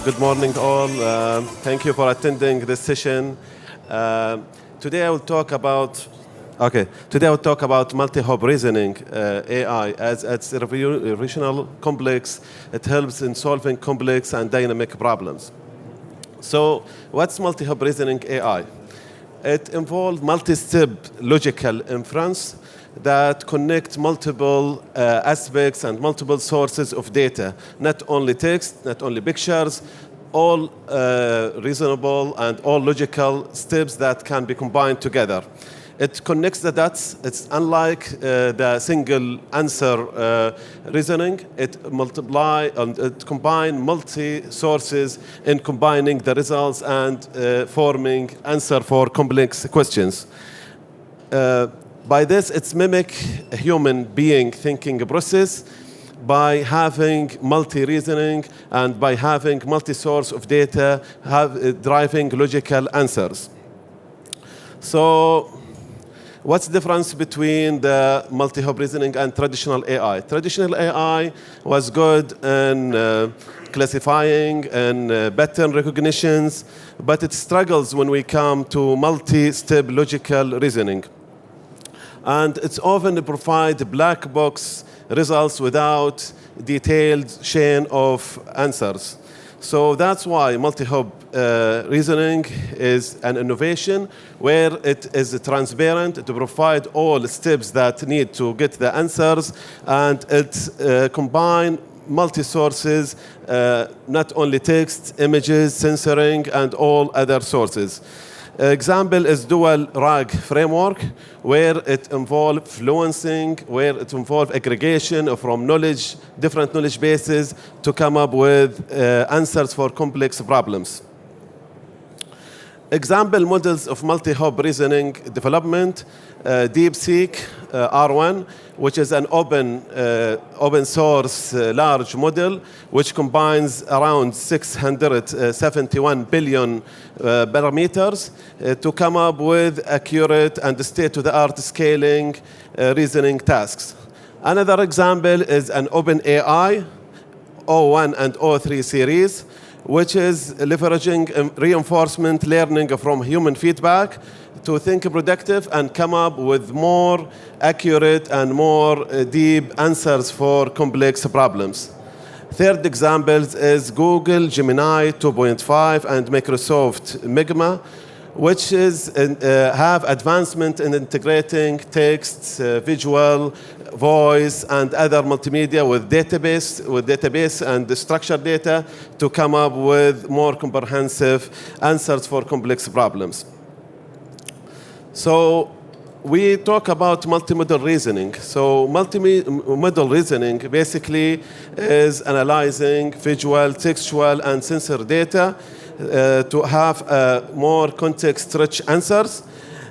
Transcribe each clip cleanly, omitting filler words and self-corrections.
Good morning, all. Thank you for attending this session. Uh, today I will talk about multi-hop reasoning AI as it's revisional complex. It helps in solving complex and dynamic problems. So, what's multi-hop reasoning AI? It involves multi-step logical inference that connect multiple aspects and multiple sources of data, not only text, not only pictures, all reasonable and all logical steps that can be combined together. It connects the dots. It's unlike the single answer reasoning. It multiply and it combine multi sources in combining the results and forming answer for complex questions. By this, it's mimic a human being thinking process by having multi-reasoning and by having multi-source of data, driving logical answers. So, what's the difference between the multi-hop reasoning and traditional AI? Traditional AI was good in classifying and pattern recognitions, but it struggles when we come to multi-step logical reasoning. And it's often provide black box results without detailed chain of answers. So that's why multi-hop reasoning is an innovation where it is transparent to provide all steps that need to get the answers, and it combine multi-sources, not only text, images, censoring, and all other sources. Example is dual RAG framework, where it involves fluencing, where it involves aggregation from knowledge, different knowledge bases to come up with answers for complex problems. Example models of multi-hop reasoning development, DeepSeek R1, which is an open source large model which combines around 671 billion parameters to come up with accurate and state-of-the-art scaling reasoning tasks. Another example is an OpenAI O1 and O3 series, which is leveraging reinforcement learning from human feedback to think productive and come up with more accurate and more deep answers for complex problems. Third example is Google Gemini 2.5 and Microsoft Magma, which is have advancement in integrating text, visual, voice, and other multimedia with database and structured data to come up with more comprehensive answers for complex problems. So we talk about multimodal reasoning. So multimodal reasoning basically is analyzing visual, textual, and sensor data to have more context-rich answers.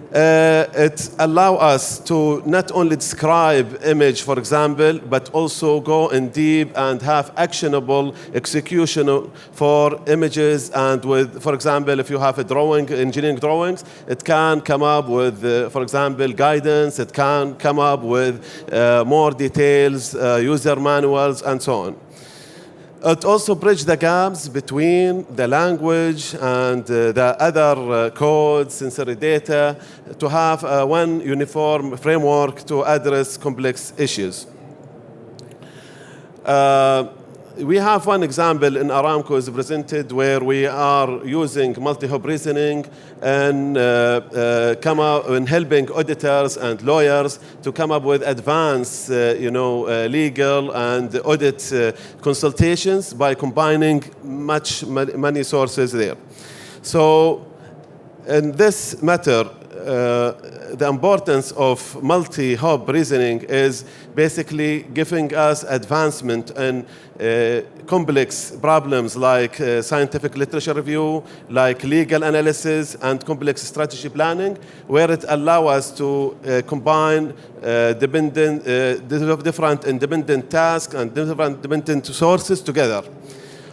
It allows us to not only describe image, for example, but also go in deep and have actionable execution for images. And with, for example, if you have a drawing, engineering drawings, it can come up with, for example, guidance. It can come up with more details, user manuals, and so on. It also bridges the gaps between the language and the other codes, sensory data, to have one uniform framework to address complex issues. We have one example in Aramco is presented where we are using multi-hop reasoning and helping auditors and lawyers to come up with advanced, legal and audit consultations by combining many sources there. So, in this matter, the importance of multi-hop reasoning is basically giving us advancement in complex problems like scientific literature review, like legal analysis, and complex strategy planning, where it allows us to combine different independent tasks and different independent sources together.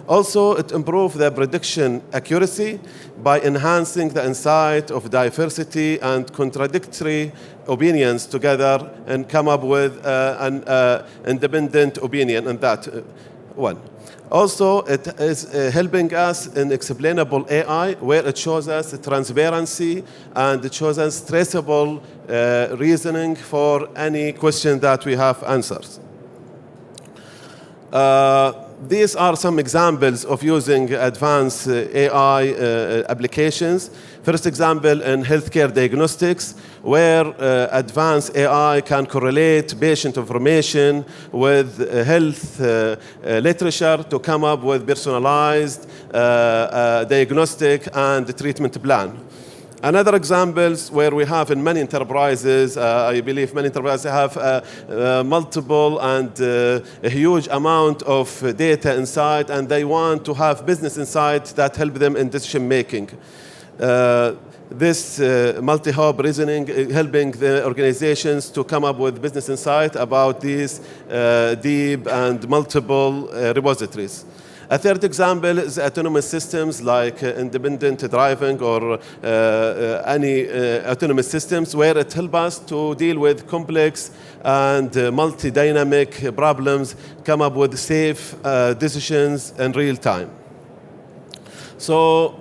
Also, it improves the prediction accuracy by enhancing the insight of diversity and contradictory opinions together and come up with an independent opinion on that. one. Also, it is helping us in explainable AI, where it shows us transparency and it shows us traceable reasoning for any question that we have answers. These are some examples of using advanced AI applications. First example in healthcare diagnostics, where advanced AI can correlate patient information with health literature to come up with personalized diagnostic and treatment plan. Another examples where we have in many enterprises, I believe many enterprises have multiple and a huge amount of data inside, and they want to have business insight that help them in decision making. This multi-hub reasoning helping the organizations to come up with business insight about these deep and multiple repositories. A third example is autonomous systems like independent driving or any autonomous systems, where it helps us to deal with complex and multi-dynamic problems, come up with safe decisions in real time. So,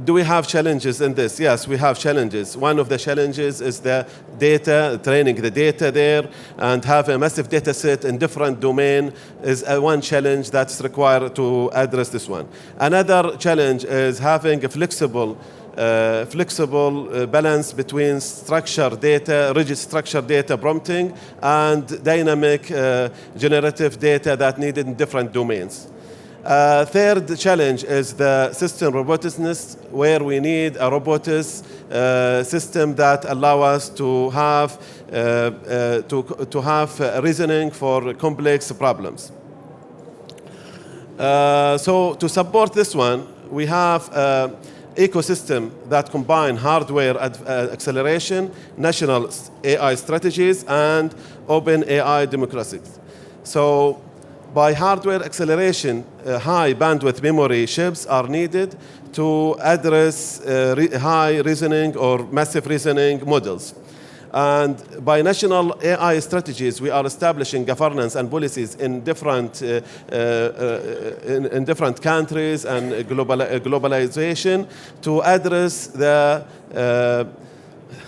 do we have challenges in this? Yes, we have challenges. One of the challenges is the data, training the data there, and have a massive data set in different domain is one challenge that's required to address this one. Another challenge is having a flexible balance between structured data, rigid structured data prompting, and dynamic generative data that needed in different domains. Third challenge is the system roboticness, where we need a robotics system that allow us to have reasoning for complex problems. So to support this one, we have ecosystem that combine hardware acceleration, national AI strategies, and open AI democracies. So by hardware acceleration, high bandwidth memory chips are needed to address high reasoning or massive reasoning models. And by national AI strategies, we are establishing governance and policies in different countries and globalization to address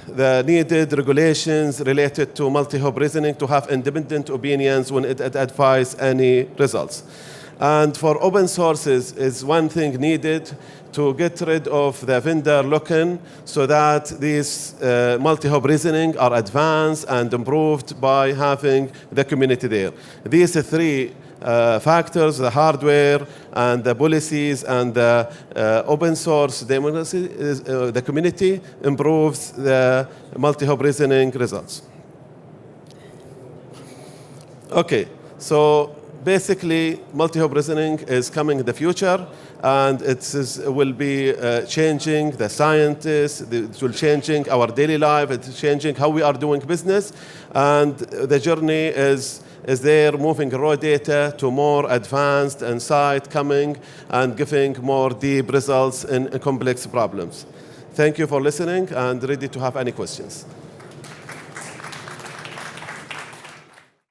the needed regulations related to multi-hub reasoning to have independent opinions when it advises any results. And for open sources is one thing needed to get rid of the vendor lock-in so that these multi-hub reasoning are advanced and improved by having the community there. These three factors, the hardware and the policies and the open source democracy, the community improves the multi-hub reasoning results. Okay, so basically multi-hub reasoning is coming in the future, and it will be changing the scientists, it will changing our daily life, it's changing how we are doing business, and the journey is there moving raw data to more advanced insight coming and giving more deep results in complex problems. Thank you for listening and ready to have any questions.